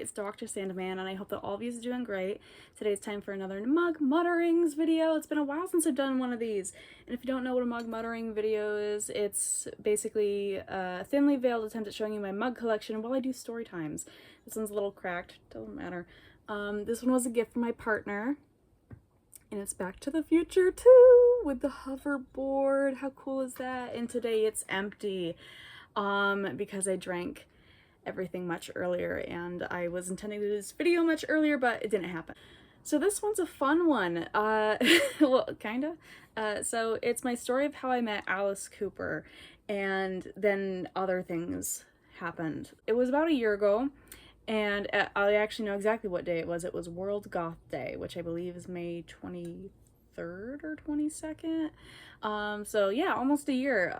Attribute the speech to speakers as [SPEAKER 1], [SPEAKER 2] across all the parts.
[SPEAKER 1] it's Dr. Sandman, and I hope that all of you are doing great. Today's time for another Mug Mutterings video. It's been a while since I've done one of these, and if you don't know what a Mug Muttering video is, it's basically a thinly veiled attempt at showing you my mug collection while I do story times. This one's a little cracked, doesn't matter. This one was a gift from my partner, and it's Back to the Future too, with the hoverboard. How cool is that? And today it's empty, because I drank everything much earlier, and I was intending to do this video much earlier, but it didn't happen. So this one's a fun one. Well, kinda. So it's my story of how I met Alice Cooper, and then other things happened. It was about a year ago, and I actually know exactly what day it was. It was World Goth Day, which I believe is May 23rd or 22nd. So yeah, almost a year.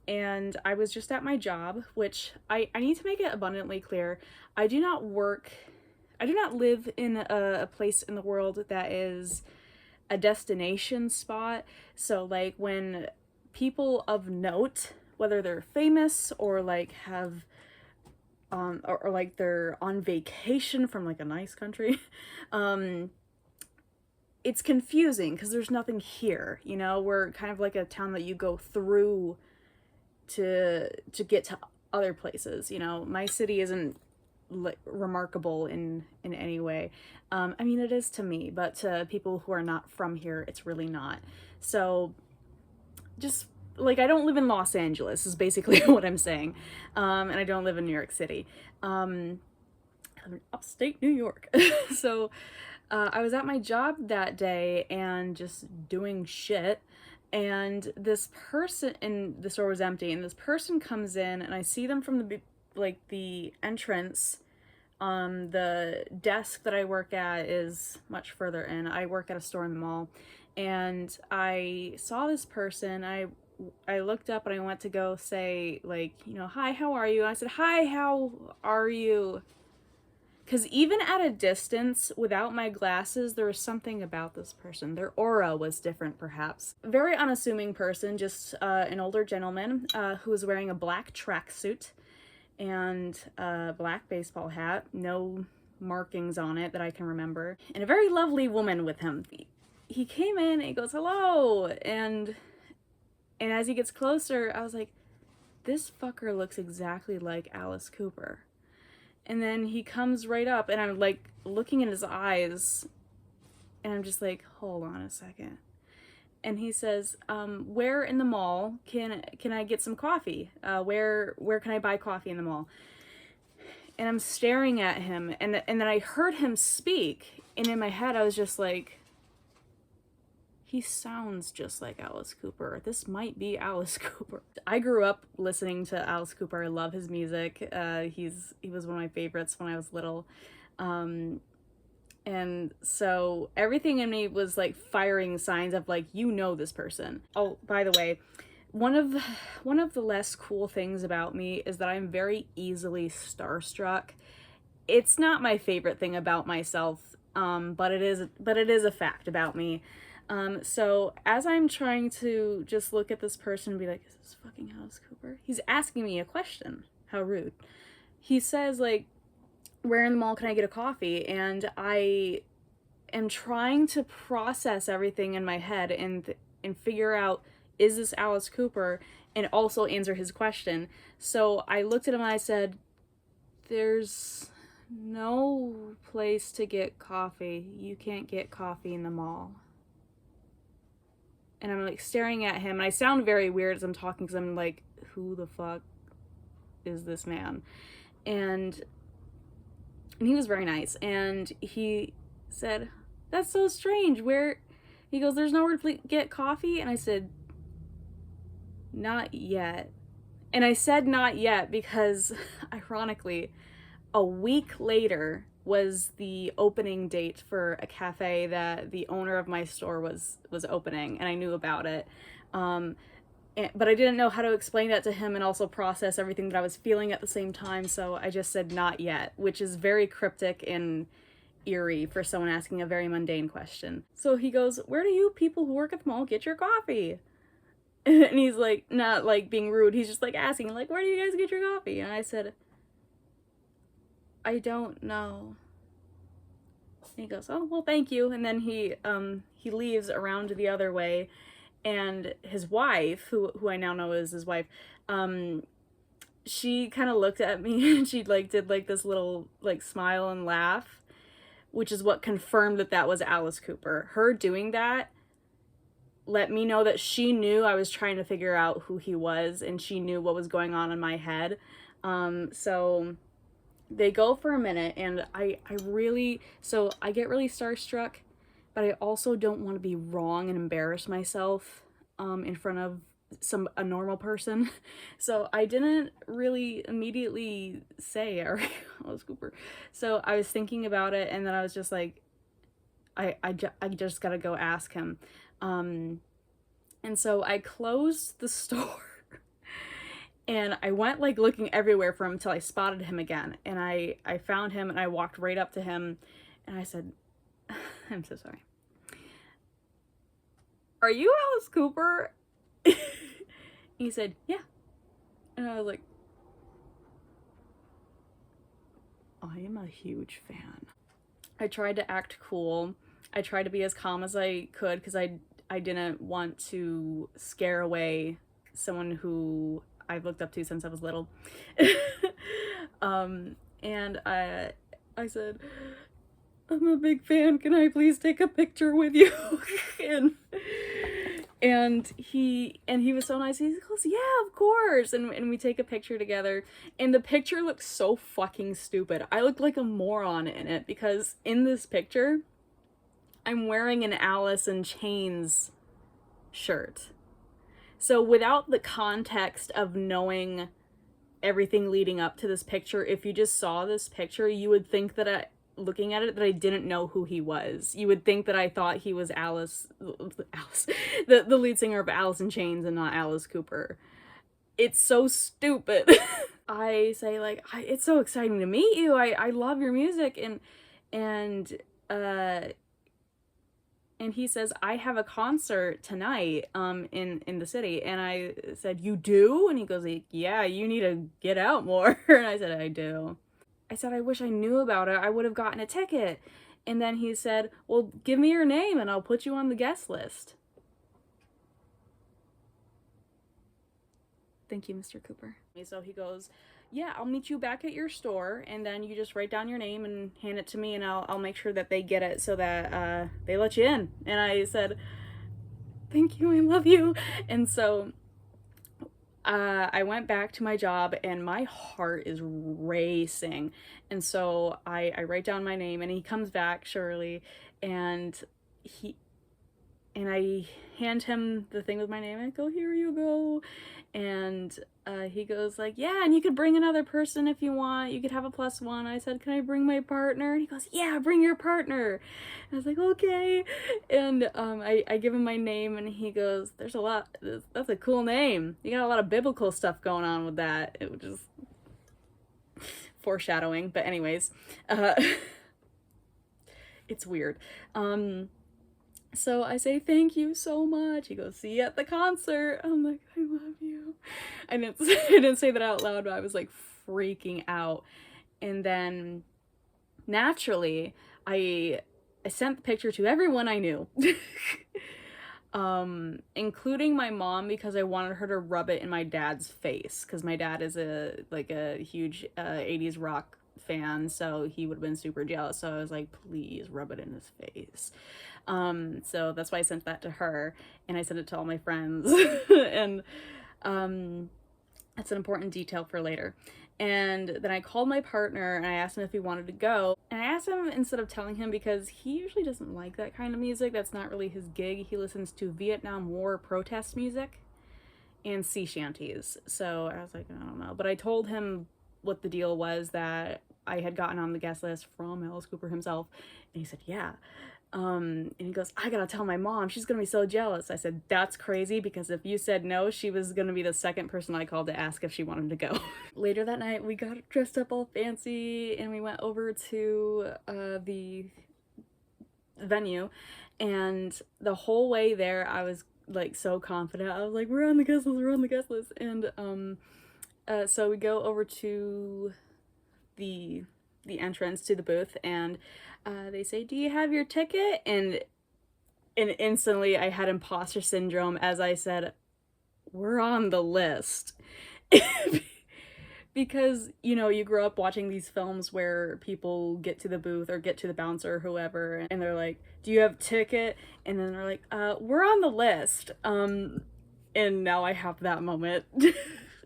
[SPEAKER 1] And I was just at my job, which I need to make it abundantly clear. I do not live in a place in the world that is a destination spot. So like when people of note, whether they're famous or like have or like they're on vacation from like a nice country, it's confusing because there's nothing here, you know? We're kind of like a town that you go through to get to other places, you know. My city isn't remarkable in any way. I mean, it is to me, but to people who are not from here, it's really not. So just like, I don't live in Los Angeles is basically what I'm saying. And I don't live in New York City. I live in upstate New York. So I was at my job that day and just doing shit, and this person, and the store was empty, and this person comes in, and I see them from the entrance. The desk that I work at is much further in. I work at a store in the mall, and I saw this person. I looked up and I went to go say, like, you know, hi, how are you? And I said, hi, how are you? Because even at a distance, without my glasses, there was something about this person. Their aura was different, perhaps. Very unassuming person, just an older gentleman who was wearing a black tracksuit and a black baseball hat, no markings on it that I can remember, and a very lovely woman with him. He came in and he goes, hello, and as he gets closer, I was like, this fucker looks exactly like Alice Cooper. And then he comes right up, and I'm like looking in his eyes, and I'm just like, hold on a second. And he says, where in the mall can I get some coffee? Where can I buy coffee in the mall? And I'm staring at him, and then I heard him speak, and in my head I was just like, he sounds just like Alice Cooper. This might be Alice Cooper. I grew up listening to Alice Cooper. I love his music. He was one of my favorites when I was little. And so everything in me was like firing signs of like, you know this person. Oh, by the way, one of the less cool things about me is that I'm very easily starstruck. It's not my favorite thing about myself, but it is a fact about me. So as I'm trying to just look at this person and be like, is this fucking Alice Cooper? He's asking me a question. How rude. He says, like, where in the mall can I get a coffee? And I am trying to process everything in my head and figure out, is this Alice Cooper? And also answer his question. So I looked at him and I said, there's no place to get coffee. You can't get coffee in the mall. And I'm like staring at him, and I sound very weird as I'm talking because I'm like, who the fuck is this man? And he was very nice, and he said, that's so strange. Where? He goes, there's nowhere to get coffee? And I said, not yet. And I said not yet because, ironically, a week later was the opening date for a cafe that the owner of my store was opening, and I knew about it. But I didn't know how to explain that to him and also process everything that I was feeling at the same time, so I just said not yet, which is very cryptic and eerie for someone asking a very mundane question. So he goes, where do you people who work at the mall get your coffee? And he's like, not like being rude, he's just like asking, like, where do you guys get your coffee? And I said, I don't know. And he goes, oh, well, thank you. And then he leaves around the other way. And his wife, who I now know is his wife, she kind of looked at me and she like did like this little like smile and laugh, which is what confirmed that that was Alice Cooper. Her doing that let me know that she knew I was trying to figure out who he was, and she knew what was going on in my head. So they go for a minute, and I really, so I get really starstruck, but I also don't want to be wrong and embarrass myself in front of a normal person. So I didn't really immediately say, all right, Alice Cooper. So I was thinking about it, and then I was just like, I just gotta go ask him. And so I closed the store and I went like looking everywhere for him until I spotted him again. And I found him and I walked right up to him and I said, I'm so sorry. Are you Alice Cooper? He said, yeah. And I was like, I am a huge fan. I tried to act cool. I tried to be as calm as I could because I didn't want to scare away someone who I've looked up to since I was little. And I said, I'm a big fan. Can I please take a picture with you? and he was so nice. He goes, yeah, of course. And we take a picture together. And the picture looked so fucking stupid. I looked like a moron in it because in this picture, I'm wearing an Alice in Chains shirt. So without the context of knowing everything leading up to this picture, if you just saw this picture, you would think that looking at it, that I didn't know who he was. You would think that I thought he was Alice, the lead singer of Alice in Chains and not Alice Cooper. It's so stupid. I say like, it's so exciting to meet you. I love your music. And he says, I have a concert tonight in the city. And I said, you do? And he goes, yeah, you need to get out more. And I said, I do. I said, I wish I knew about it. I would have gotten a ticket. And then he said, well, give me your name and I'll put you on the guest list. Thank you, Mr. Cooper. So he goes, yeah, I'll meet you back at your store, and then you just write down your name and hand it to me, and I'll make sure that they get it so that they let you in. And I said, thank you, I love you. And so I went back to my job, and my heart is racing. And so I write down my name, and he comes back, Shirley, and I hand him the thing with my name. I go, here you go. And he goes like, yeah, and you could bring another person if you want. You could have a +1. I said, can I bring my partner? And he goes, yeah, bring your partner. And I was like, okay. And I give him my name, and he goes, there's a lot. That's a cool name. You got a lot of biblical stuff going on with that. It was just foreshadowing. But anyways, it's weird. So I say, thank you so much. He goes, see you at the concert. I'm like, I love you. I didn't say that out loud, but I was like freaking out. And then naturally, I sent the picture to everyone I knew. Including my mom, because I wanted her to rub it in my dad's face, because my dad is a huge 80s rock fan, so he would have been super jealous. So I was like, please rub it in his face. So that's why I sent that to her, and I sent it to all my friends. And that's an important detail for later. And then I called my partner and I asked him if he wanted to go. And I asked him instead of telling him, because he usually doesn't like that kind of music. That's not really his gig. He listens to Vietnam War protest music and sea shanties. So I was like, I don't know. But I told him what the deal was, that I had gotten on the guest list from Alice Cooper himself. And he said, yeah. And he goes, I gotta tell my mom, she's gonna be so jealous. I said, that's crazy, because if you said no, she was gonna be the second person I called to ask if she wanted to go. Later that night, we got dressed up all fancy and we went over to the venue, and the whole way there I was like so confident. I was like, we're on the guest list, we're on the guest list. And so we go over to the the entrance to the booth, and they say, "Do you have your ticket?" And instantly I had imposter syndrome as I said, "We're on the list." Because, you know, you grow up watching these films where people get to the booth or get to the bouncer or whoever, and they're like, "Do you have a ticket?" And then they're like, "We're on the list." And now I have that moment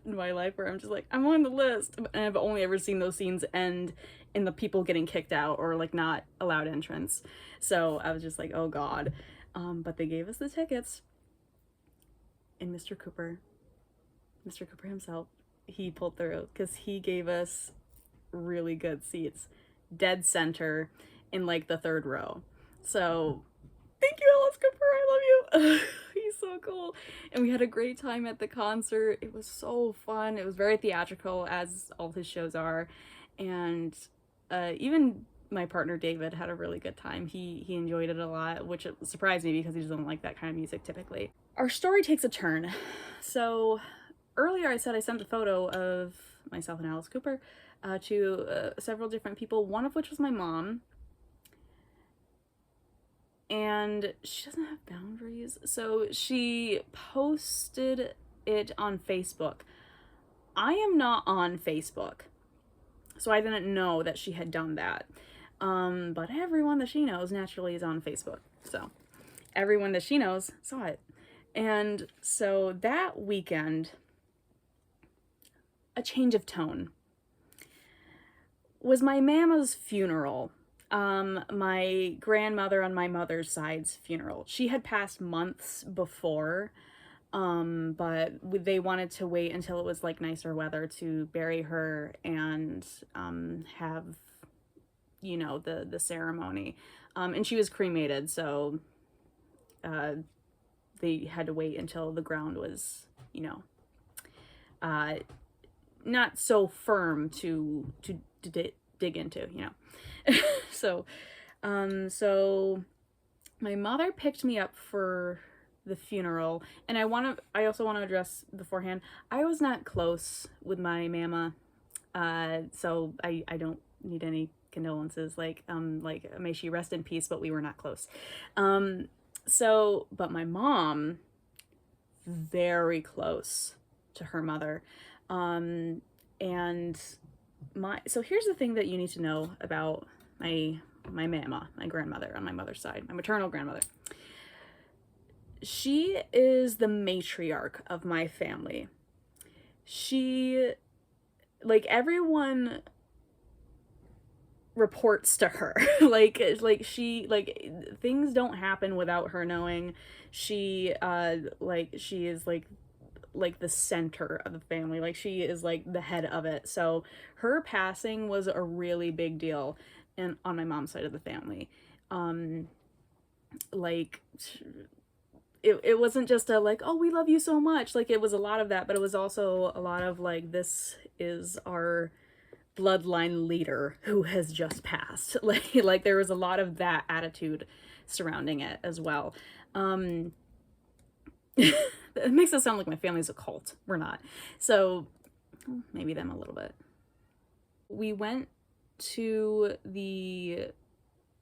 [SPEAKER 1] in my life where I'm just like, I'm on the list. And I've only ever seen those scenes end in the people getting kicked out or like not allowed entrance. So I was just like, oh God. But they gave us the tickets. And Mr. Cooper himself, he pulled through because he gave us really good seats, dead center in like the third row. So thank you, Alice Cooper. I love you. He's so cool. And we had a great time at the concert. It was so fun. It was very theatrical, as all his shows are. And even my partner David had a really good time. He enjoyed it a lot, which surprised me because he doesn't like that kind of music typically. Our story takes a turn. So earlier I said I sent a photo of myself and Alice Cooper to several different people, one of which was my mom. And she doesn't have boundaries, so she posted it on Facebook. I am not on Facebook, so I didn't know that she had done that. But everyone that she knows naturally is on Facebook, so everyone that she knows saw it. And so that weekend, a change of tone was my mama's funeral. My grandmother on my mother's side's funeral. She had passed months before, but they wanted to wait until it was like nicer weather to bury her and have, you know, the ceremony. And she was cremated, so they had to wait until the ground was, you know, not so firm to dig into, you know. So my mother picked me up for the funeral, and I also want to address beforehand, I was not close with my mama, so I don't need any condolences, like may she rest in peace, but we were not close. But my mom, very close to her mother, and so here's the thing that you need to know about my mama, my grandmother on my mother's side, my maternal grandmother. She is the matriarch of my family. She, like, everyone reports to her. like she, like, things don't happen without her knowing. She she is like the center of the family. Like, she is like the head of it. So her passing was a really big deal on my mom's side of the family. Like, it wasn't just a like, oh, we love you so much. Like, it was a lot of that, but it was also a lot of like, this is our bloodline leader who has just passed. Like there was a lot of that attitude surrounding it as well. It makes it sound like my family's a cult. We're not. So maybe them a little bit. We went to the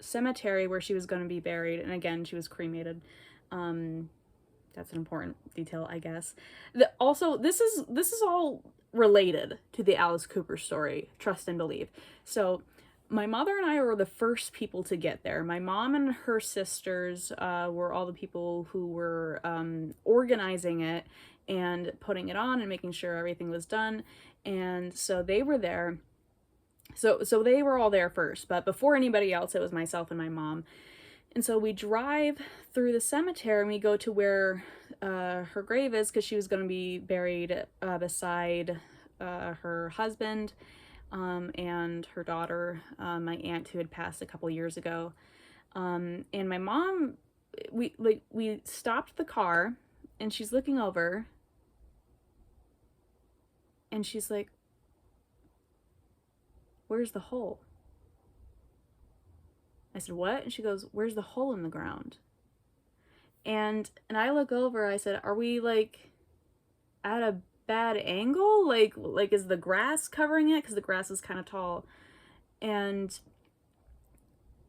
[SPEAKER 1] cemetery where she was going to be buried, and again, she was cremated. That's an important detail, I guess. Also, this is all related to the Alice Cooper story, trust and believe. So my mother and I were the first people to get there. My mom and her sisters were all the people who were organizing it and putting it on and making sure everything was done. And so they were there. So they were all there first, but before anybody else, it was myself and my mom. And so we drive through the cemetery and we go to where her grave is, because she was going to be buried beside her husband and her daughter, my aunt who had passed a couple years ago. And my mom, we stopped the car and she's looking over and she's like, "Where's the hole?" I said, "What?" And she goes, "Where's the hole in the ground?" And I look over, I said, "Are we like at a bad angle? Like is the grass covering it? Because the grass is kind of tall." And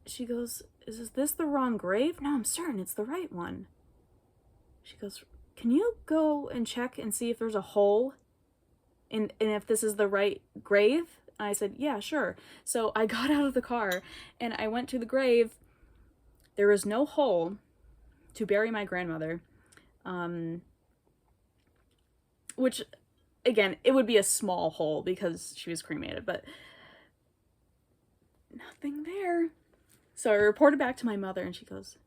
[SPEAKER 1] she goes, is this the wrong grave? No, I'm certain it's the right one. She goes, can you go and check and see if there's a hole and if this is the right grave? And I said, yeah, sure. So I got out of the car and I went to the grave. There was no hole to bury my grandmother. Which, again, it would be a small hole because she was cremated, but nothing there. So I reported back to my mother and she goes,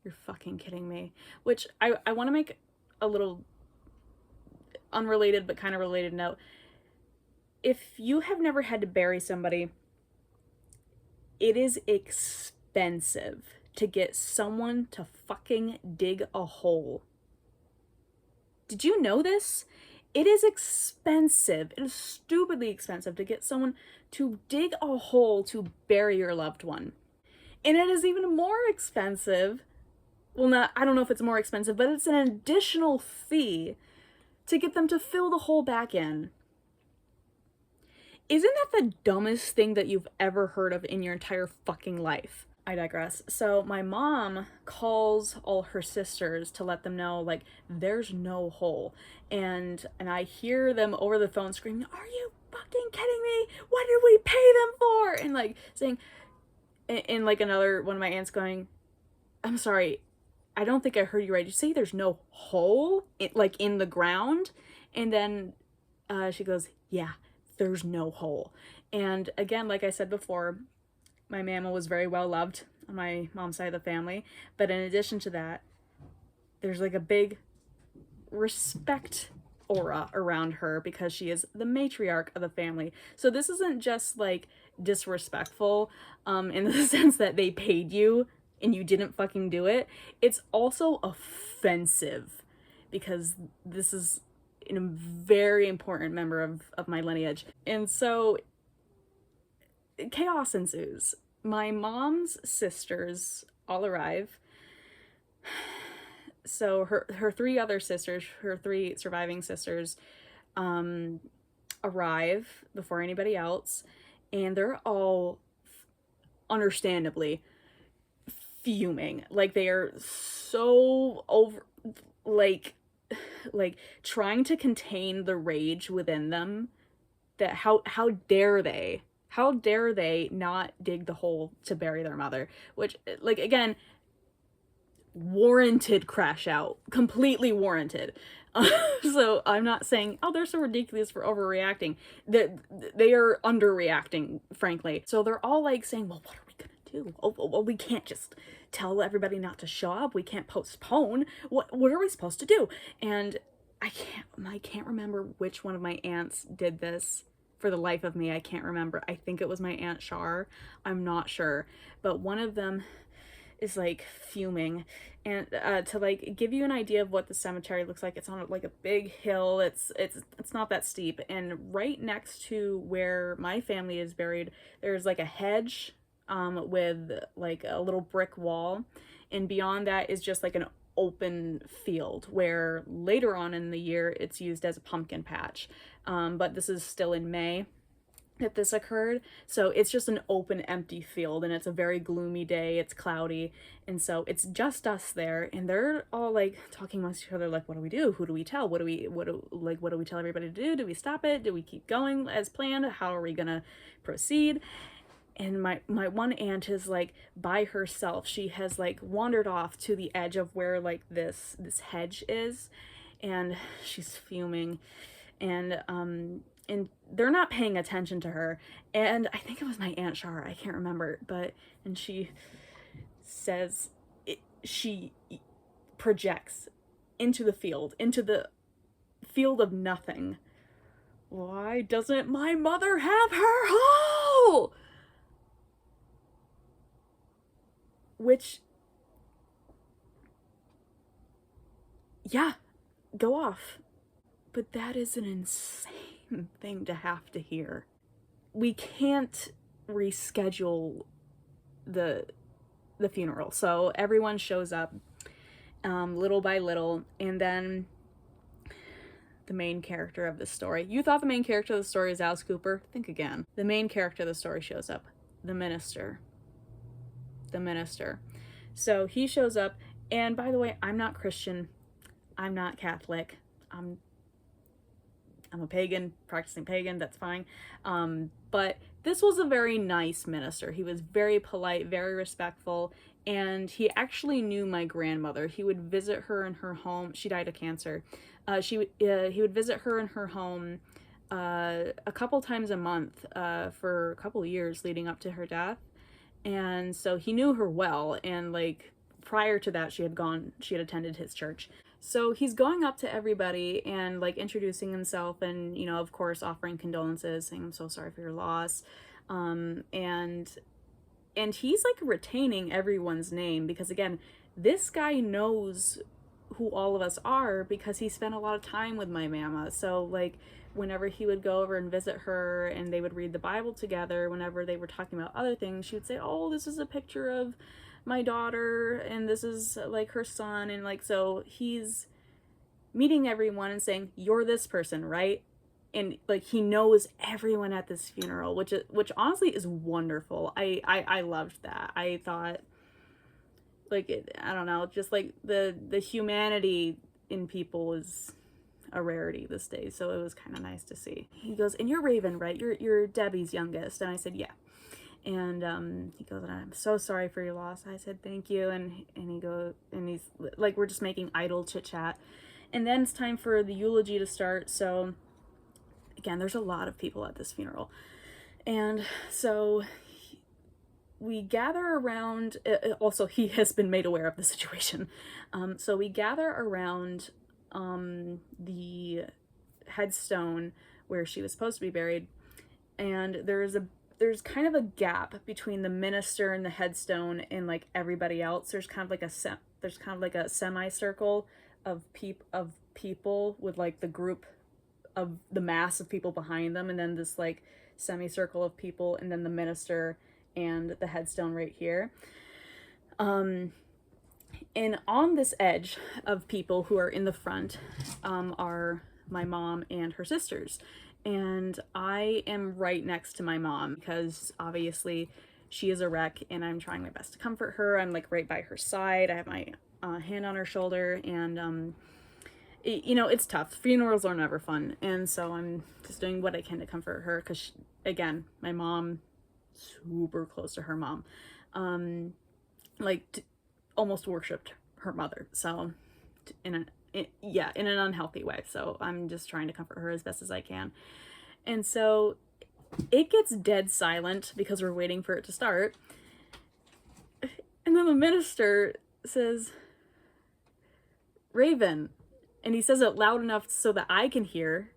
[SPEAKER 1] you're fucking kidding me. Which I want to make a little unrelated but kind of related note. If you have never had to bury somebody, it is expensive to get someone to fucking dig a hole. Did you know this? It is expensive. It is stupidly expensive to get someone to dig a hole to bury your loved one. And it is even more expensive. Well, I don't know if it's more expensive, but it's an additional fee to get them to fill the hole back in. Isn't that the dumbest thing that you've ever heard of in your entire fucking life? I digress. So my mom calls all her sisters to let them know, like, there's no hole. And I hear them over the phone screaming, are you fucking kidding me? What did we pay them for? And like saying, and like another one of my aunts going, I'm sorry, I don't think I heard you right. Did you say there's no hole like in the ground? And then she goes, yeah, there's no hole. And again, like I said before, my mama was very well loved on my mom's side of the family. But in addition to that, there's like a big respect aura around her because she is the matriarch of the family. So this isn't just like disrespectful in the sense that they paid you and you didn't fucking do it. It's also offensive because this is a very important member of my lineage. And so chaos ensues. My mom's sisters all arrive. So her three other sisters, her three surviving sisters, arrive before anybody else, and they're all understandably fuming. Like, they are so over, like trying to contain the rage within them that how dare they not dig the hole to bury their mother, which, like, again, warranted crash out, completely warranted. So I'm not saying, oh, they're so ridiculous for overreacting. They are underreacting, frankly. So they're all like saying, well, what are we gonna do? Oh, well, we can't just tell everybody not to show up. We can't postpone. What are we supposed to do? And I can't remember which one of my aunts did this. For the life of me, I can't remember. I think it was my Aunt Char. I'm not sure. But one of them is like fuming. And to like give you an idea of what the cemetery looks like, it's on like a big hill. It's not that steep. And right next to where my family is buried, there's like a hedge with like a little brick wall. And beyond that is just like an open field where later on in the year it's used as a pumpkin patch. But this is still in May that this occurred, so it's just an open empty field, and it's a very gloomy day, it's cloudy, and so it's just us there, and they're all like talking amongst each other, like, what do we do? Who do we tell? What do we tell everybody to do? Do we stop it? Do we keep going as planned? How are we gonna proceed? And my one aunt is like by herself. She has like wandered off to the edge of where like this hedge is, and she's fuming, and they're not paying attention to her. And I think it was my Aunt Char, I can't remember, and she says, she projects into the field of nothing. Why doesn't my mother have her hole? Which, yeah, go off. But that is an insane thing to have to hear. We can't reschedule the funeral, so everyone shows up little by little, and then the main character of this story. You thought the main character of the story is Alice Cooper? Think again. The main character of the story shows up. The minister. The minister. So he shows up, and by the way, I'm not Christian. I'm not Catholic. I'm a pagan, practicing pagan, that's fine. But this was a very nice minister. He was very polite, very respectful, and he actually knew my grandmother. He would visit her in her home. She died of cancer. He would visit her in her home a couple times a month for a couple years leading up to her death. And so he knew her well, and like prior to that she had attended his church. So he's going up to everybody and like introducing himself, and you know, of course, offering condolences, saying I'm so sorry for your loss. And he's like retaining everyone's name, because again, this guy knows who all of us are because he spent a lot of time with my mama. So like whenever he would go over and visit her and they would read the Bible together, whenever they were talking about other things, she would say, oh, this is a picture of my daughter and this is like her son. And like, so he's meeting everyone and saying, you're this person, right? And like he knows everyone at this funeral, which honestly is wonderful. I loved that. I thought like I don't know, just like the humanity in people is a rarity this day, so it was kind of nice to see. He goes, and you're Raven, right? You're Debbie's youngest. And I said, yeah. And he goes, and I'm so sorry for your loss. I said, thank you. And he goes, and he's like, we're just making idle chit chat. And then it's time for the eulogy to start. So again, there's a lot of people at this funeral. And so we gather around, also he has been made aware of the situation. So we gather around the headstone where she was supposed to be buried. And there's kind of a gap between the minister and the headstone and like everybody else. There's kind of like a semicircle of people with like the group of the mass of people behind them, and then this like semicircle of people, and then the minister and the headstone right here. And on this edge of people who are in the front are my mom and her sisters. And I am right next to my mom because obviously she is a wreck and I'm trying my best to comfort her. I'm like right by her side. I have my hand on her shoulder, and you know, it's tough. Funerals are never fun. And so I'm just doing what I can to comfort her because, again, my mom, super close to her mom, almost worshipped her mother. So in an unhealthy way. So I'm just trying to comfort her as best as I can. And so it gets dead silent because we're waiting for it to start. And then the minister says, Raven. And he says it loud enough so that I can hear,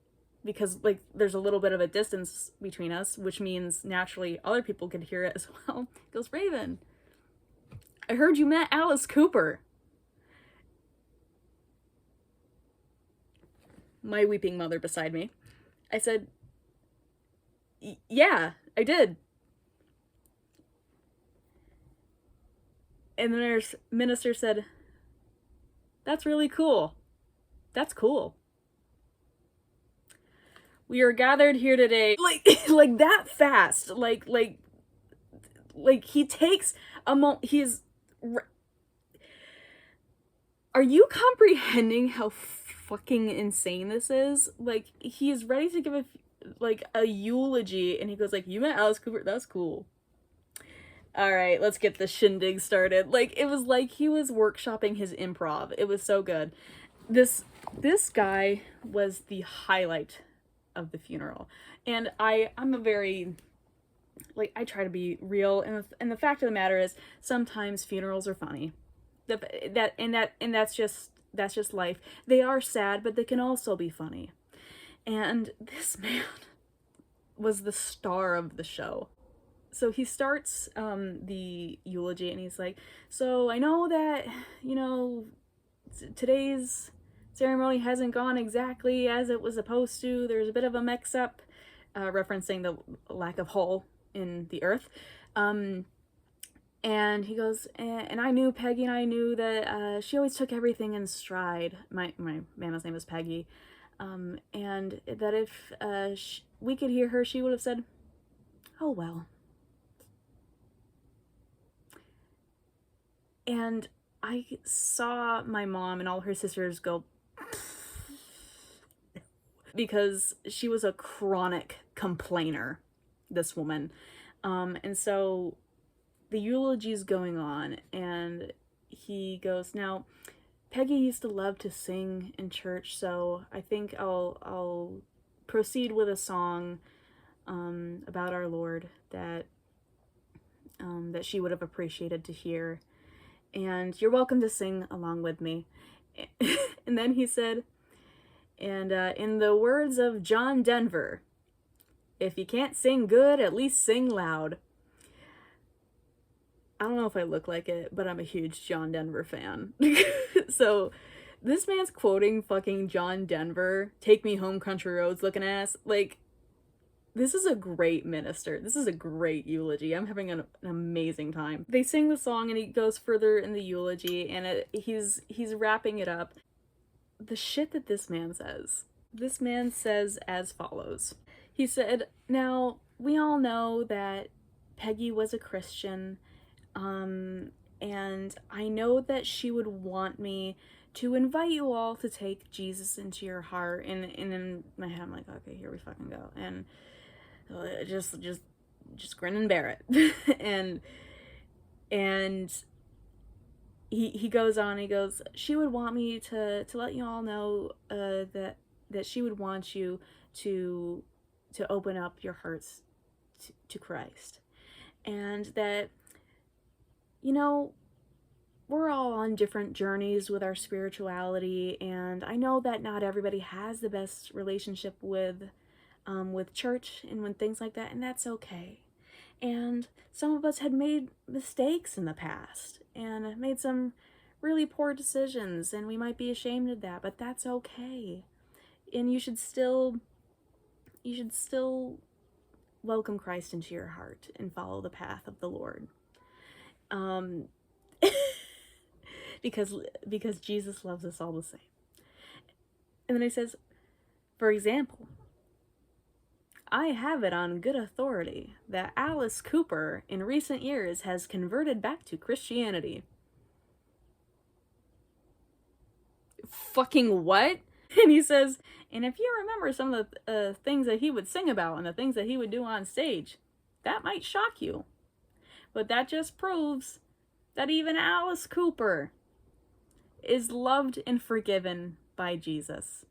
[SPEAKER 1] because like there's a little bit of a distance between us, which means naturally other people could hear it as well. He goes, Raven, I heard you met Alice Cooper. My weeping mother beside me. I said, yeah, I did. And the minister said, that's really cool. That's cool. We are gathered here today, like that fast, like he takes a moment. Are you comprehending how fucking insane this is? Like, he is ready to give a eulogy, and he goes like, you met Alice Cooper? That's cool. All right, let's get the shindig started. Like, it was like he was workshopping his improv. It was so good. This guy was the highlight of the funeral. And I'm a very, like, I try to be real, and the fact of the matter is sometimes funerals are funny. That's just life. They are sad, but they can also be funny. And this man was the star of the show. So he starts the eulogy, and he's like, so I know that, you know, today's ceremony hasn't gone exactly as it was supposed to. There's a bit of a mix-up, referencing the lack of hole in the earth. And he goes, and I knew Peggy, and I knew that she always took everything in stride. My mama's name is Peggy. And that if we could hear her, she would have said, "Oh well." And I saw my mom and all her sisters go because she was a chronic complainer, this woman. And so the eulogy is going on, and he goes, "Now, Peggy used to love to sing in church, so I think I'll proceed with a song about our Lord that that she would have appreciated to hear. And you're welcome to sing along with me." And then he said, and in the words of John Denver, "If you can't sing good, at least sing loud." I don't know if I look like it, but I'm a huge John Denver fan. So this man's quoting fucking John Denver, "Take me home, country roads looking ass." Like, this is a great minister. This is a great eulogy. I'm having an amazing time. They sing the song and he goes further in the eulogy, and he's wrapping it up. The shit that this man says. This man says as follows. He said, "Now, we all know that Peggy was a Christian, and I know that she would want me to invite you all to take Jesus into your heart." And in my head, I'm like, okay, here we fucking go. And just grin and bear it. and he goes on. He goes, "She would want me to let you all know that she would want you to open up your hearts to Christ, and that, you know, we're all on different journeys with our spirituality, and I know that not everybody has the best relationship with church and when things like that, and that's okay. And some of us had made mistakes in the past and made some really poor decisions, and we might be ashamed of that, but that's okay. And you should still welcome Christ into your heart and follow the path of the Lord." Because Jesus loves us all the same. And then he says, "For example, I have it on good authority that Alice Cooper in recent years has converted back to Christianity." Fucking what? And he says, "And if you remember some of the things that he would sing about and the things that he would do on stage, that might shock you. But that just proves that even Alice Cooper is loved and forgiven by Jesus."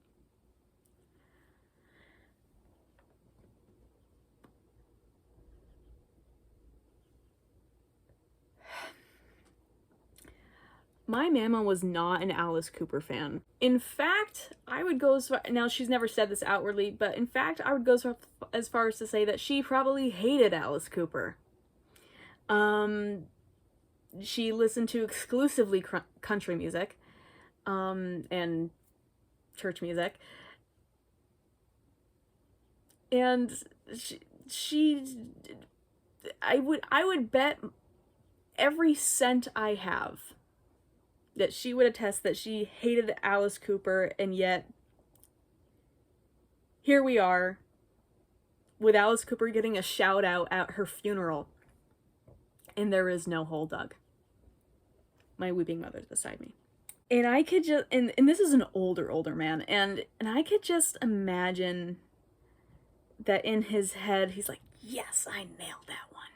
[SPEAKER 1] My mama was not an Alice Cooper fan. In fact, I would go as far, now she's never said this outwardly, but in fact, I would go as far as to say that she probably hated Alice Cooper. She listened to exclusively country music, and church music. And I would bet every cent I have that she would attest that she hated Alice Cooper, and yet here we are with Alice Cooper getting a shout out at her funeral, and there is no hole dug. My weeping mother's beside me. And I could just, and this is an older man, and I could just imagine that in his head, he's like, "Yes, I nailed that one.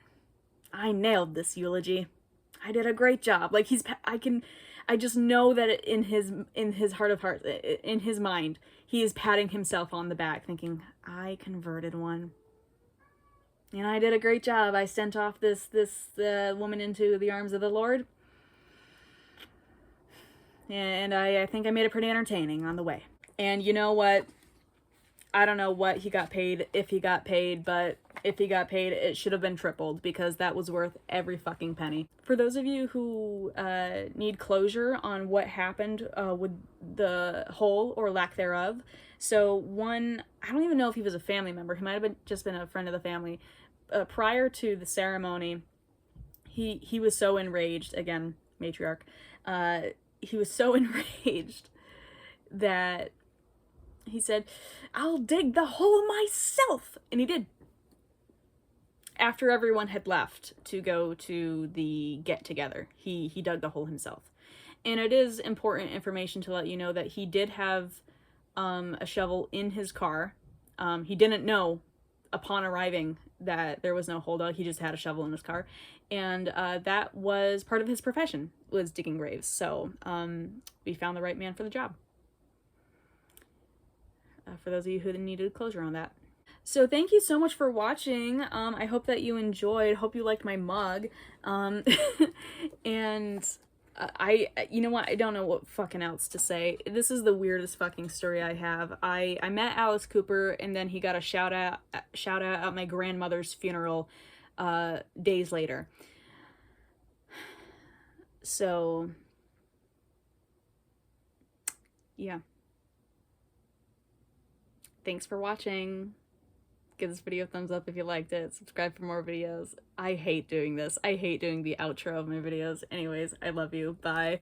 [SPEAKER 1] I nailed this eulogy. I did a great job." Like, I just know that in his heart of hearts, in his mind, he is patting himself on the back, thinking, "I converted one. And I did a great job. I sent off this woman into the arms of the Lord. And I think I made it pretty entertaining on the way." And you know what? I don't know what he got paid, if he got paid, but if he got paid, it should have been tripled, because that was worth every fucking penny. For those of you who need closure on what happened with the hole or lack thereof, so one, I don't even know if he was a family member. He might have just been a friend of the family. Prior to the ceremony, he was so enraged, again, matriarch, he was so enraged that He said, "I'll dig the hole myself." And he did. After everyone had left to go to the get-together, he dug the hole himself. And it is important information to let you know that he did have a shovel in his car. He didn't know upon arriving that there was no hole dug. He just had a shovel in his car. And that was part of his profession, was digging graves. So we found the right man for the job. For those of you who needed closure on that. So thank you so much for watching. I hope that you enjoyed. Hope you liked my mug. And you know what? I don't know what fucking else to say. This is the weirdest fucking story I have. I met Alice Cooper, and then he got a shout out at my grandmother's funeral days later. So yeah. Thanks for watching. Give this video a thumbs up if you liked it. Subscribe for more videos. I hate doing this. I hate doing the outro of my videos. Anyways, I love you. Bye.